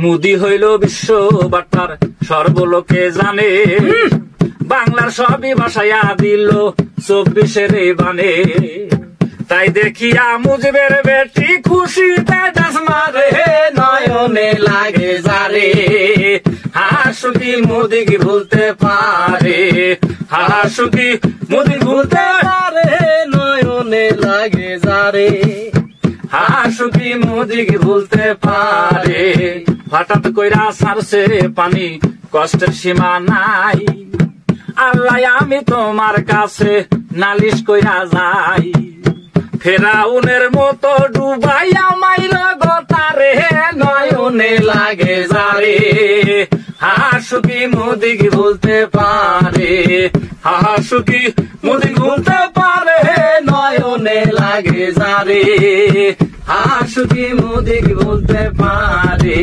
মুদি হইল বিশ্ব বার্তার সর্বলোকে জানে, বাংলার সবই ভাষায়া দিল 24-এর বানে। তাই দেখিয়া মুজিবের বেটি খুশিতে ডাস মারে, নয়নে লাগে যারে। হাসুকি মোদি কি ভুলতে পারে, হাসুকি মোদি ভুলতে পারে, নয়নে লাগে যারে। হাসুকি মোদি কি ভুলতে পারে। হঠাৎ কইরা সারছে পানি, কষ্টের সীমা নাই। আল্লাহ আমি তোমার কাছে নালিশ কইরা যাই, ফেরাউনের মতো ডুবাইয়া মাইর গতারে, নয়নে লাগে যারে। হাসুকি মোদি কি ভুলতে পারে, হাসুকি মোদি ভুলতে পারে, নয়নে লাগে যারে। হাসুকি মোদি কি ভুলতে পারে।